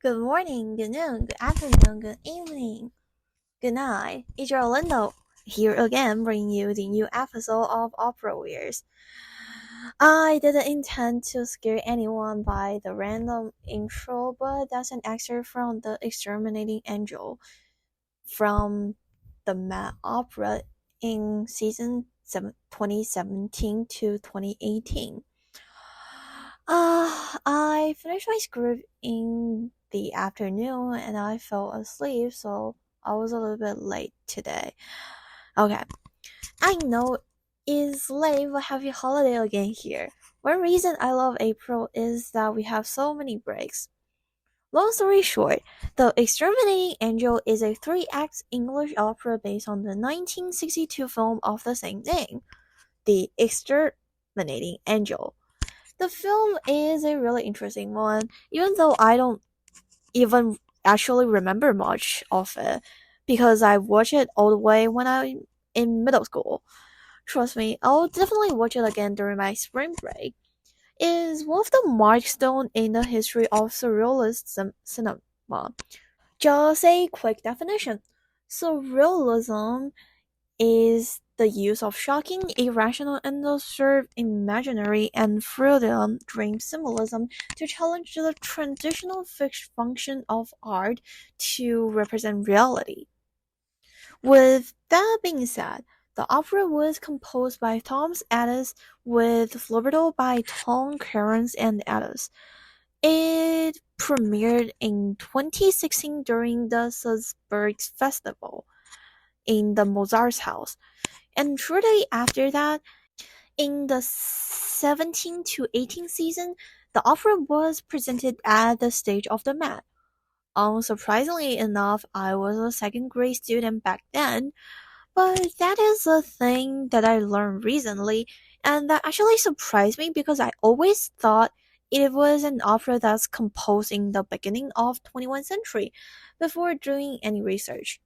Good morning, good noon, good afternoon, good evening, good night. It's your Orlando here again, bringing you the new episode of Opera Wears. I didn't intend to scare anyone by the random intro, but that's an excerpt from The Exterminating Angel from the Met Opera in season 2017 to 2018. I finished my script in the afternoon and I fell asleep, so I was a little bit late today. Okay, I know it's late, but happy holiday again here. One reason I love April is that we have so many breaks. Long story short, The Exterminating Angel is a three-act English opera based on the 1962 film of the same name, The Exterminating Angel. The film is a really interesting one, even though I don't even actually remember much of it, because I watched it all the way when I was in middle school. Trust me, I'll definitely watch it again during my spring break. It is one of the milestones in the history of surrealist cinema. Just a quick definition. Surrealism is the use of shocking, irrational, and absurd imaginary and Freudian dream symbolism to challenge the traditional fixed function of art to represent reality. With that being said, the opera was composed by Thomas Addis with libretto by Tom Cairns and Addis. It premiered in 2016 during the Salzburg Festival in the Mozart's house. And shortly after that, in the 17 to 18 season, the opera was presented at the stage of the Met. Unsurprisingly enough, I was a second grade student back then, but that is a thing that I learned recently, and that actually surprised me because I always thought it was an opera that's composed in the beginning of 21st century before doing any research.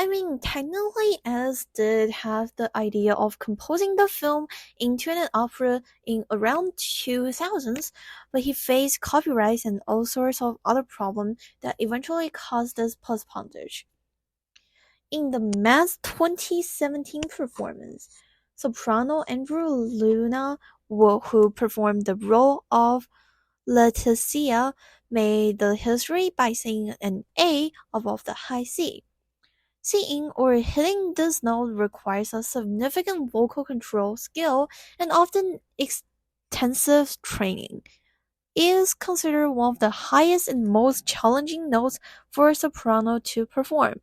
I mean, technically, Ellis did have the idea of composing the film into an opera in around 2000s, but he faced copyrights and all sorts of other problems that eventually caused this postponage. In the Met's 2017 performance, soprano Andrew Luna, who performed the role of Leticia, made the history by singing an A above the high C. Singing or hitting this note requires a significant vocal control skill and often extensive training. It is considered one of the highest and most challenging notes for a soprano to perform.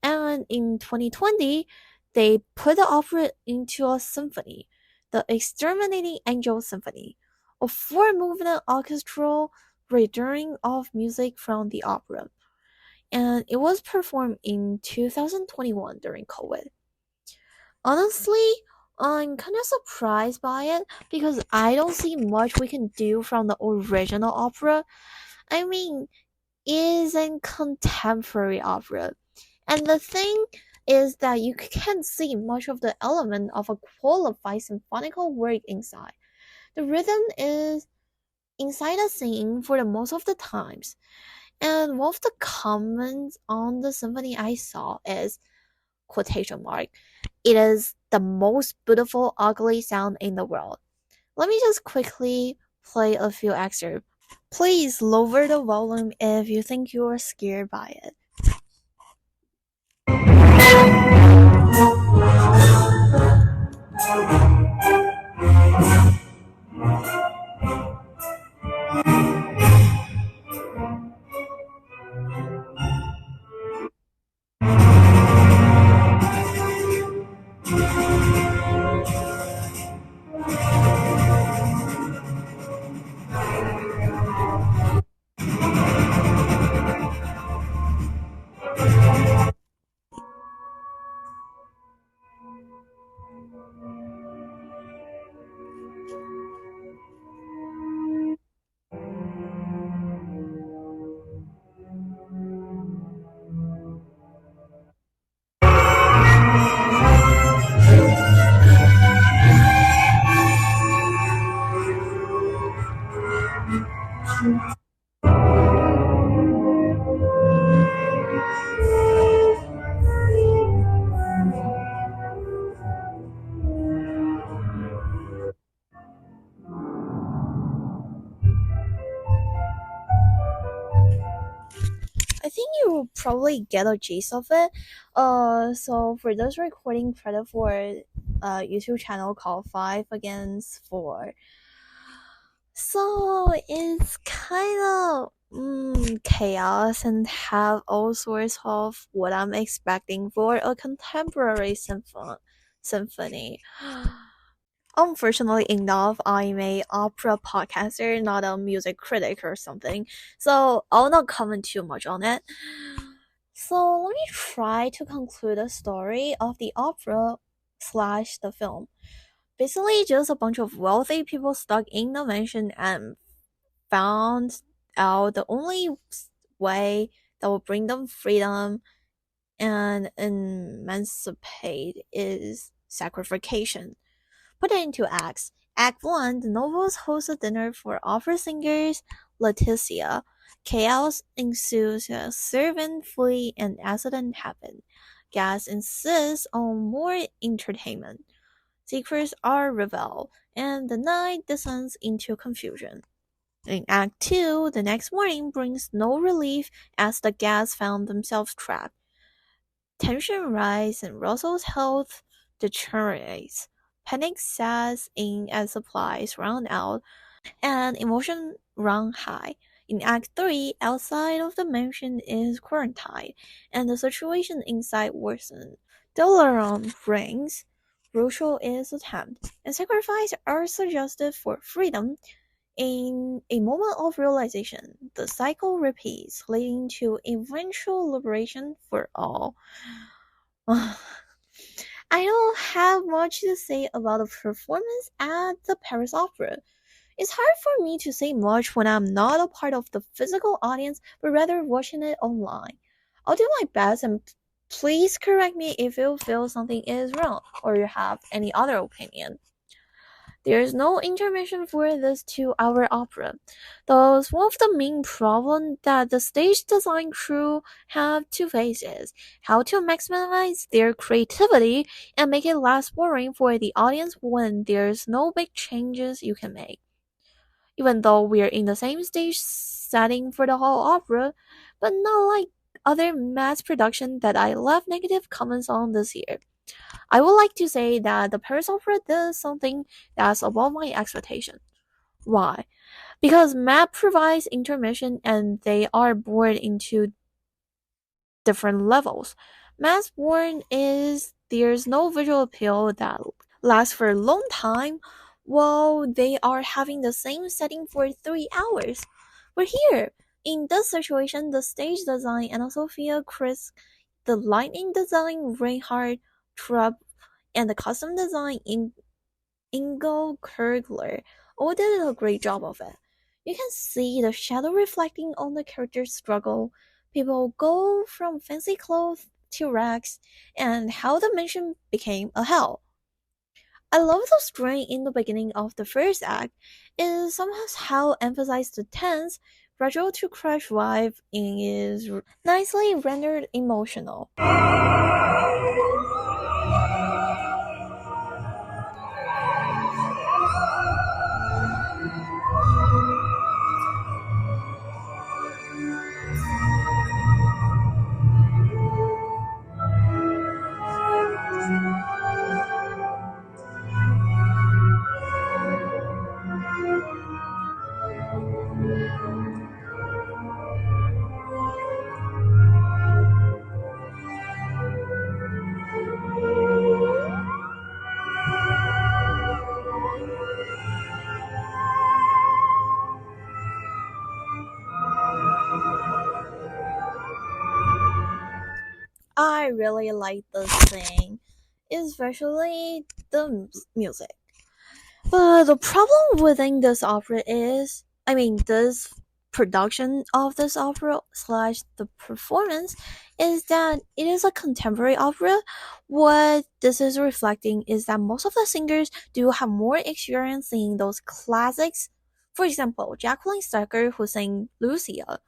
And in 2020, they put the opera into a symphony, the Exterminating Angel Symphony, a four-movement orchestral rendering of music from the opera, and it was performed in 2021 during COVID. Honestly, I'm kind of surprised by it because I don't see much we can do from the original opera. I mean, it is a contemporary opera, and the thing is that you can't see much of the element of a qualified symphonical work inside. The rhythm is inside the singing for the most of the times. And one of the comments on the symphony I saw is quotation mark, "It is the most beautiful ugly sound in the world." Let me just quickly play a few excerpts. Please lower the volume if you think you are scared by it. you will probably get a gist of it. So for this recording credit for YouTube channel called Five Against Four. So it's kind of chaos and have all sorts of what I'm expecting for a contemporary symphony. Unfortunately enough, I'm a opera podcaster, not a music critic or something, so I'll not comment too much on it. So let me try to conclude the story of the opera slash the film. Basically, just a bunch of wealthy people stuck in the mansion and found out the only way that will bring them freedom and emancipate is sacrification. Put it into acts. Act 1, the nobles host a dinner for opera singers Leticia. Chaos ensues, a servant flee, and accident happen. Gas insists on more entertainment. Secrets are revealed, and the night descends into confusion. In Act 2, the next morning brings no relief as the guests found themselves trapped. Tension rises and Russell's health deteriorates. Panic sets in as supplies run out and emotions run high. In Act 3, outside of the mansion is quarantine, and the situation inside worsens. The alarm rings, Rochelle is attempted, and sacrifice are suggested for freedom. In a moment of realization, the cycle repeats, leading to eventual liberation for all. I don't have much to say about the performance at the Paris Opera. It's hard for me to say much when I'm not a part of the physical audience, but rather watching it online. I'll do my best and please correct me if you feel something is wrong or you have any other opinion. There is no intermission for this 2-hour opera. Thus, one of the main problems that the stage design crew have to face is how to maximize their creativity and make it less boring for the audience when there's no big changes you can make. Even though we're in the same stage setting for the whole opera, but not like other mass production that I left negative comments on this year. I would like to say that the Paris Opera does something that's above my expectation. Why? Because map provides intermission and they are born into different levels. Mass born is there's no visual appeal that lasts for a long time while they are having the same setting for 3 hours. But here, in this situation, the stage design and Sophia Chris, the lighting design Reinhard Trupp, and the costume design in Ingo Kurgler all did a great job of it. You can see the shadow reflecting on the character's struggle. People go from fancy clothes to rags, and how the mansion became a hell. I love the strain in the beginning of the first act. It somehow emphasized the tense, gradual to crash vibe and is nicely rendered emotional. I really like this thing, especially the music. But the problem within this opera is, this production of this opera slash the performance is that it is a contemporary opera. What this is reflecting is that most of the singers do have more experience singing those classics. For example, Jacqueline Stucker, who sang Lucia.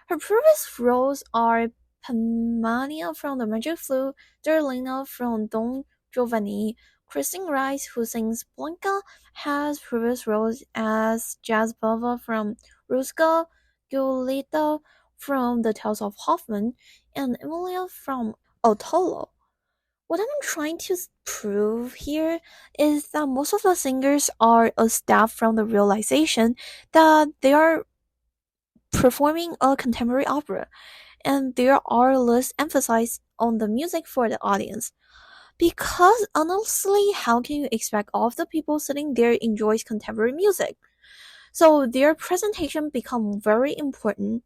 Her previous roles are Pamania from The Magic Flute, Derlina from Don Giovanni. Christine Rice, who sings Blanca, has previous roles as Jazz Bava from Ruska, Giulietta from the Tales of Hoffman and Emilia from Othello. What I'm trying to prove here is that most of the singers are a staff from the realization that they are performing a contemporary opera, and there are less emphasis on the music for the audience. Because honestly, how can you expect all of the people sitting there enjoys contemporary music? So their presentation become very important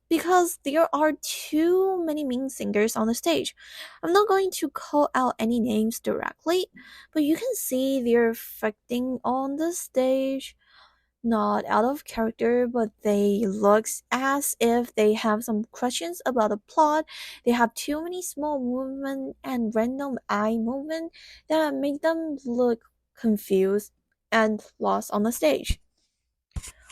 because there are too many main singers on the stage. I'm not going to call out any names directly, but you can see they're affecting on the stage, not out of character, but they looks as if they have some questions about the plot. They have too many small movement and random eye movement that make them look confused and lost on the stage.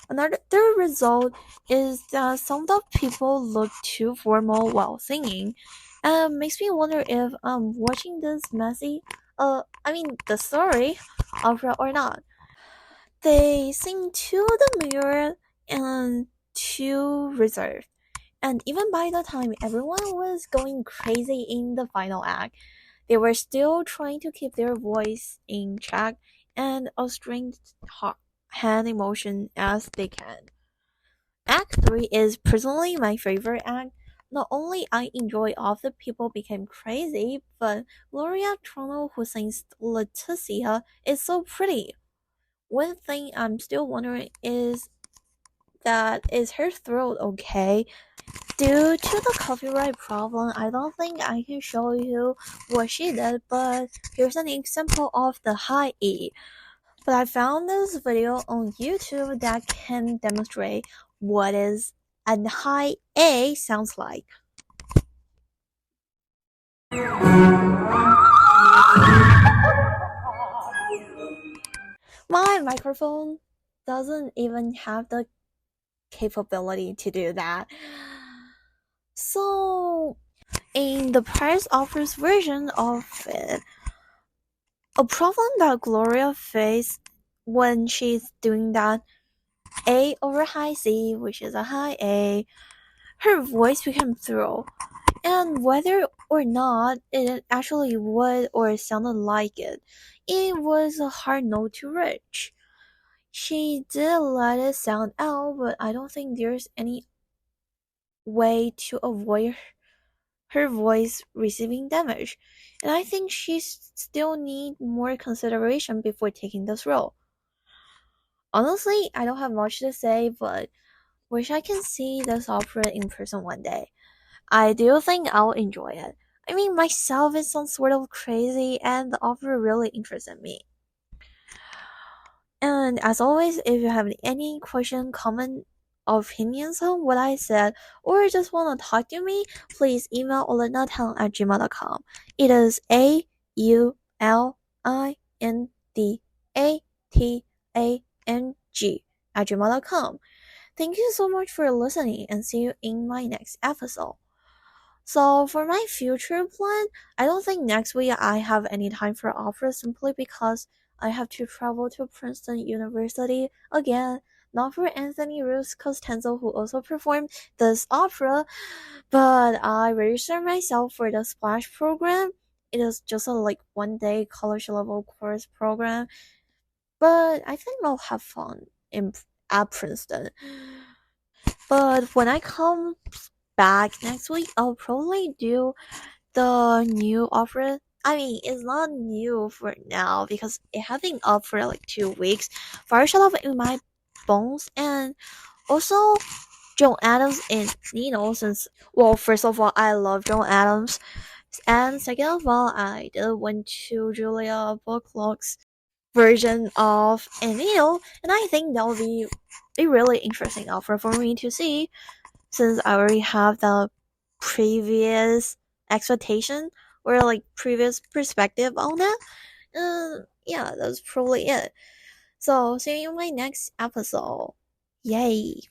Another result is that some of the people look too formal while singing, and makes me wonder if I'm watching this messy, the story, opera or not. They sing to the mirror and too reserved. And even by the time everyone was going crazy in the final act, they were still trying to keep their voice in check and a strange hand emotion as they can. Act 3 is personally my favorite act. Not only I enjoy all the people became crazy, but Gloria Trono who sings Leticia is so pretty. One thing I'm still wondering is her throat okay? Due to the copyright problem, I don't think I can show you what she did, but here's an example of the high E. But I found this video on YouTube that can demonstrate what is a high A sounds like. My microphone doesn't even have the capability to do that. So, in the price offers version of it, a problem that Gloria faced when she's doing that A over high C, which is a high A, her voice became through. And whether or not it actually would or sounded like it, it was a hard note to reach. She did let it sound out, but I don't think there's any way to avoid her voice receiving damage, and I think she still need more consideration before taking this role. Honestly, I don't have much to say, but wish I can see this opera in person one day. I do think I'll enjoy it. I mean, myself is some sort of crazy, and the opera really interested me. And as always, if you have any question, comment, opinions on what I said, or just want to talk to me, please email aulinatang@gmail.com. It is AULINDATANG at gmail.com. Thank you so much for listening, and see you in my next episode. So for my future plan, I don't think next week I have any time for opera simply because I have to travel to Princeton University again. Not for Anthony Ruth's Costanzo who also performed this opera, but I registered myself for the Splash program. It is just a one day college level course program, but I think I'll have fun at Princeton. But when I come back next week, I'll probably do the new opera. I mean, it's not new for now because it has been up for 2 weeks. Fire Shut Up in My Bones, and also John Adams and Nino. Since, well, first of all, I love John Adams, and second of all, I did went to Julia Bucklock's version of Nino, and I think that will be a really interesting opera for me to see, since I already have the previous expectation or previous perspective on that. Yeah, that's probably it. So see you in my next episode. Yay!